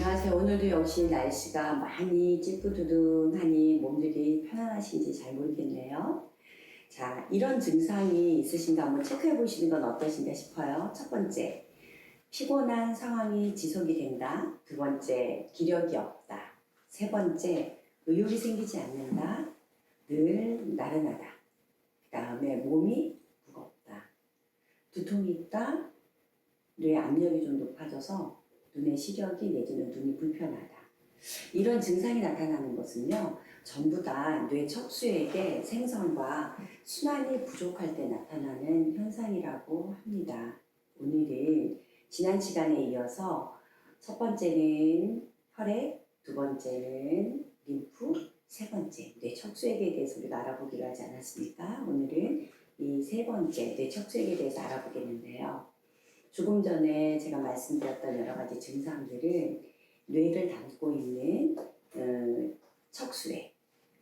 안녕하세요. 오늘도 역시 날씨가 많이 찌뿌두둥하니 몸들이 편안하신지 잘 모르겠네요. 자, 이런 증상이 있으신가 한번 체크해 보시는 건 어떠신가 싶어요. 첫 번째, 피곤한 상황이 지속이 된다. 두 번째, 기력이 없다. 세 번째, 의욕이 생기지 않는다. 늘 나른하다. 그 다음에 몸이 무겁다. 두통이 있다. 뇌 압력이 좀 높아져서 눈의 시력이 내지는 눈이 불편하다. 이런 증상이 나타나는 것은요, 전부 다 뇌 척수액의 생성과 순환이 부족할 때 나타나는 현상이라고 합니다. 오늘은 지난 시간에 이어서 첫 번째는 혈액, 두 번째는 림프, 세 번째 뇌 척수액에 대해서 우리가 알아보기로 하지 않았습니까? 오늘은 이 세 번째 뇌 척수액에 대해서 알아보겠는데요. 조금 전에 제가 말씀드렸던 여러 가지 증상들은 뇌를 담고 있는 척수액,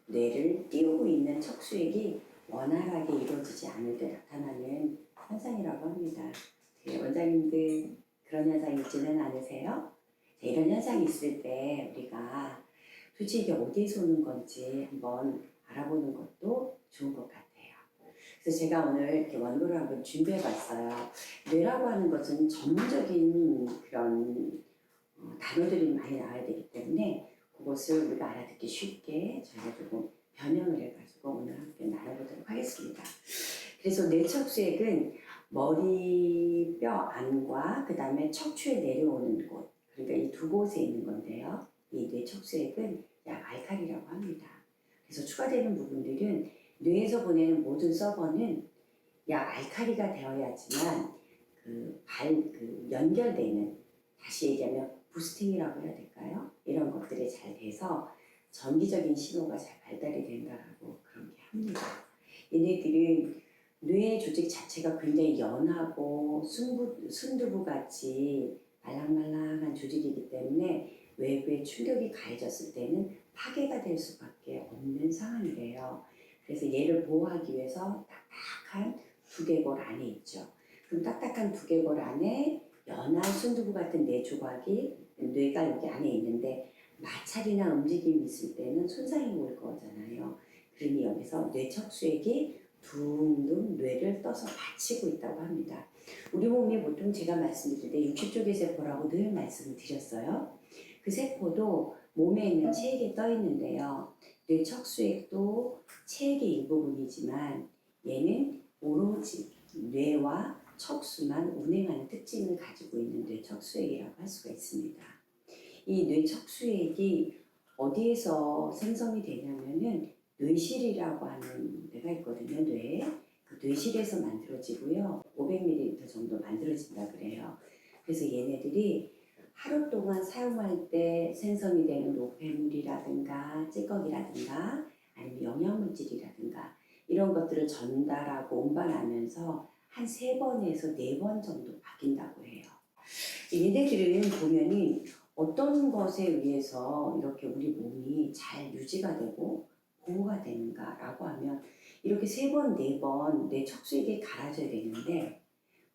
뇌를 띄우고 있는 척수액이 원활하게 이루어지지 않을 때 나타나는 현상이라고 합니다. 원장님들 그런 현상이 있지는 않으세요? 이런 현상이 있을 때 우리가 도대체 이게 어디에서 오는 건지 한번 알아보는 것도 좋은 것 같아요. 그래서 제가 오늘 이렇게 원고를 한번 준비해 봤어요. 뇌라고 하는 것은 전문적인 그런 단어들이 많이 나와야 되기 때문에 그것을 우리가 알아듣기 쉽게 저희가 조금 변형을 해가지고 오늘 함께 나눠보도록 하겠습니다. 그래서 뇌척수액은 머리뼈 안과 그 다음에 척추에 내려오는 곳, 그러니까 이 두 곳에 있는 건데요. 이 뇌척수액은 약 알칼리라고 합니다. 그래서 추가되는 부분들은 뇌에서 보내는 모든 서버는 약 알칼리가 되어야지만 연결되는, 다시 얘기하면 부스팅이라고 해야 될까요? 이런 것들이 잘 돼서 전기적인 신호가 잘 발달이 된다라고 그렇게 합니다. 얘네들은 뇌의 조직 자체가 굉장히 연하고 순두부같이 말랑말랑한 조직이기 때문에 외부의 충격이 가해졌을 때는 파괴가 될 수밖에 없는 상황이래요. 그래서 얘를 보호하기 위해서 딱딱한 두개골 안에 있죠. 그럼 딱딱한 두개골 안에 연한 순두부 같은 뇌 조각이, 뇌가 여기 안에 있는데 마찰이나 움직임이 있을 때는 손상이 올 거잖아요. 그러니 여기서 뇌척수액이 둥둥 뇌를 떠서 받치고 있다고 합니다. 우리 몸이 보통 제가 말씀드릴 때 60쪽의 세포라고 늘 말씀을 드렸어요. 그 세포도 몸에 있는 체액에 떠 있는데요. 뇌척수액도 체액의 일부분이지만 얘는 오로지 뇌와 척수만 운행하는 특징을 가지고 있는 뇌척수액이라고 할 수가 있습니다. 이 뇌척수액이 어디에서 생성이 되냐면은 뇌실이라고 하는 데가 있거든요. 뇌에. 그 뇌실에서 만들어지고요. 500ml 정도 만들어진다 그래요. 그래서 얘네들이 하루 동안 사용할 때 생성이 되는 노폐물이라든가 찌꺼기라든가 아니면 영양물질이라든가 이런 것들을 전달하고 운반하면서 한 3번에서 4번 정도 바뀐다고 해요. 얘네들은 보면은 어떤 것에 의해서 이렇게 우리 몸이 잘 유지가 되고 보호가 되는가라고 하면 이렇게 3번, 4번 뇌 척수액이 갈아져야 되는데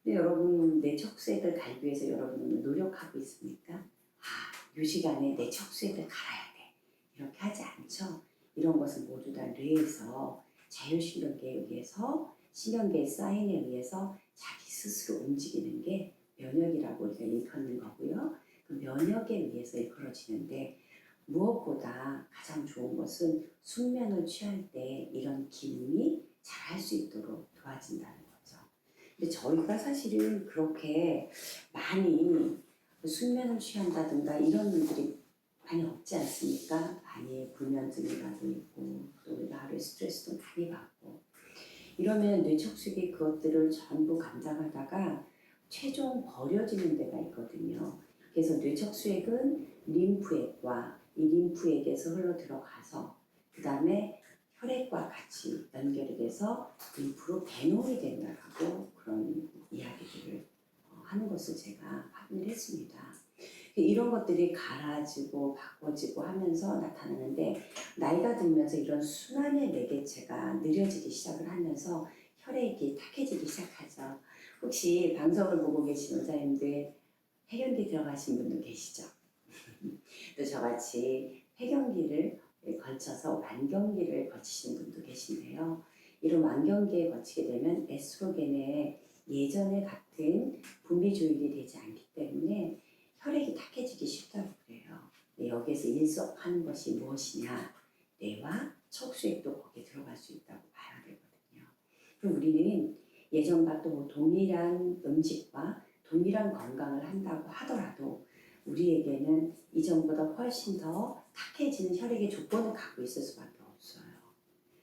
근데 여러분 뇌 척수액을 갈기 위해서 여러분은 노력하고 있습니까? 이 시간에 뇌 척수액을 갈아야 돼. 이렇게 하지 않죠? 이런 것은 모두 다 뇌에서 자율신경계에 의해서 신경계의 사인에 의해서 자기 스스로 움직이는 게 면역이라고 우리가 일컫는 거고요. 그 면역에 의해서 일컬어지는데 무엇보다 가장 좋은 것은 숙면을 취할 때 이런 기능이 잘 할 수 있도록 도와준다는 거죠. 근데 저희가 사실은 그렇게 많이 숙면을 취한다든가 이런 일들이 많이 없지 않습니까? 많이 불면증이라도 있고 또 우리가 하루에 스트레스도 많이 받고 이러면 뇌척수액이 그것들을 전부 감당하다가 최종 버려지는 데가 있거든요. 그래서 뇌척수액은 림프액과 이 림프액에서 흘러 들어가서 그 다음에 혈액과 같이 연결이 돼서 림프로 배농이 된다라고 그런 이야기들을 하는 것을 제가 확인을 했습니다. 이런 것들이 갈아지고 바꿔지고 하면서 나타나는데 나이가 들면서 이런 순환의 매개체가 느려지기 시작을 하면서 혈액이 탁해지기 시작하죠. 혹시 방송을 보고 계신 원장님들 해경기 들어가신 분도 계시죠? 또 저같이 폐경기를 거쳐서 완경기를 거치시는 분도 계신데요. 이런 완경기에 거치게 되면 에스트로겐의 예전에 같은 분비 조율이 되지 않기 때문에 혈액이 탁해지기 쉽다고 그래요. 여기에서 일석하는 것이 무엇이냐? 뇌와 척수액도 거기에 들어갈 수 있다고 봐야 되거든요. 그럼 우리는 예전과 또 동일한 음식과 동일한 건강을 한다고 하더라도 우리에게는 이전보다 훨씬 더 탁해지는 혈액의 조건을 갖고 있을 수밖에 없어요.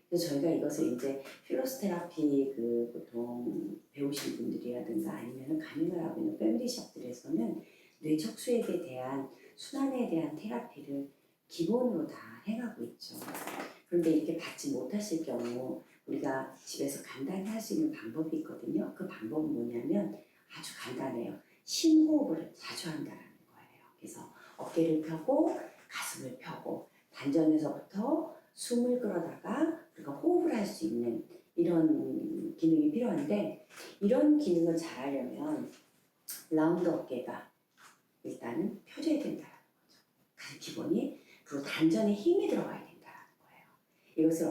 그래서 저희가 이것을 이제 필로스 테라피 보통 배우신 분들이라든가 아니면 강연을 하고 있는 패밀리샵들에서는 뇌척수액에 대한 순환에 대한 테라피를 기본으로 다 해가고 있죠. 그런데 이렇게 받지 못하실 경우 우리가 집에서 간단히 할 수 있는 방법이 있거든요. 그 방법은 뭐냐면 아주 간단해요. 심호흡을 자주 한다는 거예요. 그래서 어깨를 펴고 가슴을 펴고 단전에서부터 숨을 끌어다가 우리가 호흡을 할 수 있는 이런 기능이 필요한데 이런 기능을 잘 하려면 라운드 어깨가 일단은 펴져야 된다는 거죠. 가장 기본이. 그리고 단전에 힘이 들어가야 된다는 거예요. 이것을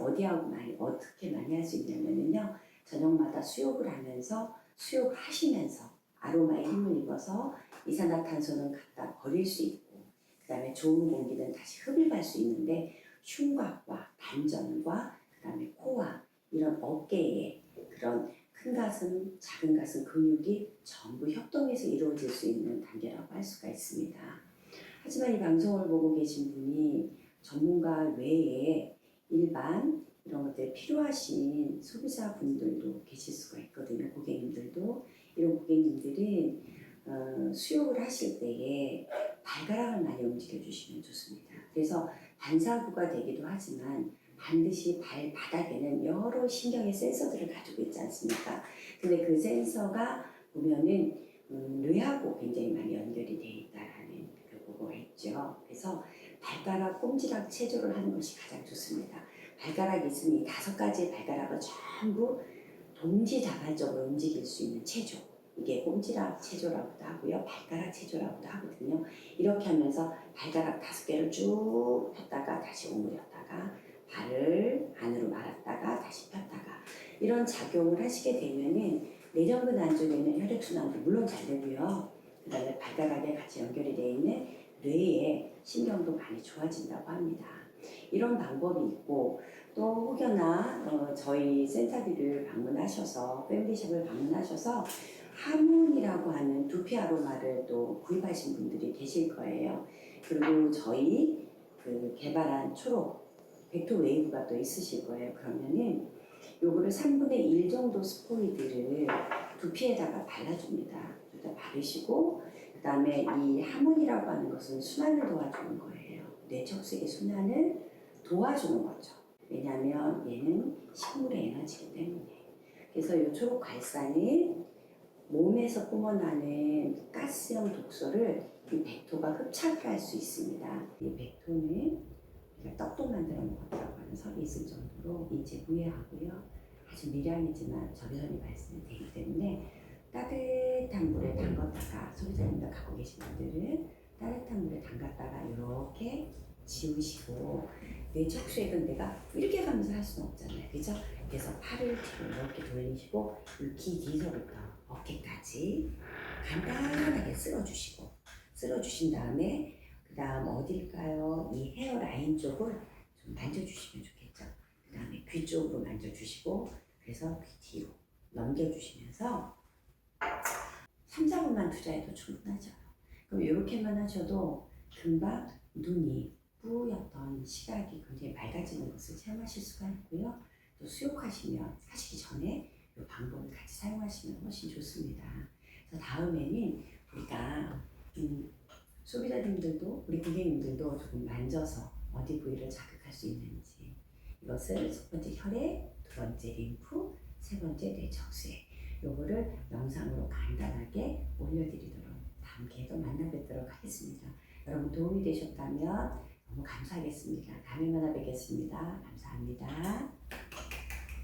어떻게 많이 할 수 있냐면요. 저녁마다 수욕을 하면서 수욕을 하시면서 아로마에 힘을 입어서 이산화탄소는 갖다 버릴 수 있고 그 다음에 좋은 공기는 다시 흡입할 수 있는데 흉곽과 단전과 그 다음에 코와 이런 어깨에 그런 큰 가슴, 작은 가슴 근육이 전부 협동해서 이루어질 수 있는 단계라고 할 수가 있습니다. 하지만 이 방송을 보고 계신 분이 전문가 외에 일반 이런 것들이 필요하신 소비자분들도 계실 수가 있거든요. 고객님들도. 이런 고객님들은 수욕을 하실 때에 발가락을 많이 움직여 주시면 좋습니다. 그래서 반사구가 되기도 하지만 반드시 발바닥에는 여러 신경의 센서들을 가지고 있지 않습니까? 근데 그 센서가 보면은 뇌하고 굉장히 많이 연결이 되어 있다라는 그거가 있죠. 그래서 발가락 꼼지락 체조를 하는 것이 가장 좋습니다. 발가락이 있으니 5가지의 발가락을 전부 동시다발적으로 움직일 수 있는 체조. 이게 꼼지락 체조라고도 하고요. 발가락 체조라고도 하거든요. 이렇게 하면서 발가락 5개를 쭉 폈다가 다시 오므렸다가 발을 안으로 말았다가 다시 폈다가 이런 작용을 하시게 되면은 내전근 안쪽에 있는 혈액순환도 물론 잘 되고요. 그 다음에 발가락에 같이 연결이 되어 있는 뇌의 신경도 많이 좋아진다고 합니다. 이런 방법이 있고 또 혹여나 저희 센터비를 방문하셔서 패밀리샵을 방문하셔서 하문이라고 하는 두피 아로마를 또 구입하신 분들이 계실 거예요. 그리고 저희 개발한 초록 벡터 웨이브가 또 있으실 거예요. 그러면은 요거를 3분의 1 정도 스포이드를 두피에다가 발라줍니다. 여기다 바르시고 그 다음에 이 하문이라고 하는 것은 순환을 도와주는 거예요. 뇌척수의 순환을 도와주는 거죠. 왜냐하면 얘는 식물의 에너지이기 때문에. 그래서 이 초록 갈산이 몸에서 뿜어나는 가스형 독소를 이 백토가 흡착을 할 수 있습니다. 이 백토는 우리가 떡도 만들어 먹었다고 하는 설이 있을 정도로 인체 무해하고요. 아주 미량이지만 적외선이 발생되기 때문에 따뜻한 물에 담갔다가 소비자님들 갖고 계신 분들은 따뜻한 물에 담갔다가 이렇게 지우시고 내 척수액은 내가 이렇게 가면서 할 수는 없잖아요. 그죠? 그래서 팔을 뒤로 이렇게 돌리시고 이 귀 뒤서부터 어깨까지 간단하게 쓸어주신 다음에 그 다음 어딜까요? 이 헤어라인 쪽을 좀 만져주시면 좋겠죠. 그 다음에 귀 쪽으로 만져주시고 그래서 귀 뒤로 넘겨주시면서 3, 4분만 투자해도 충분하죠. 그럼 이렇게만 하셔도 금방 눈이 뿌였던 시각이 굉장히 맑아지는 것을 체험하실 수가 있고요. 또 수욕하시면 하시기 전에 이 방법을 같이 사용하시면 훨씬 좋습니다. 그래서 다음에는 우리가 소비자님들도 우리 고객님들도 조금 만져서 어디 부위를 자극할 수 있는지 이것을 첫 번째 혈액, 두 번째 림프, 세 번째 뇌척수액 요거를 영상으로 간단하게 올려드리도록 다음 기회도 만나 뵙도록 하겠습니다. 여러분 도움이 되셨다면 너무 감사하겠습니다. 다음에 만나 뵙겠습니다. 감사합니다.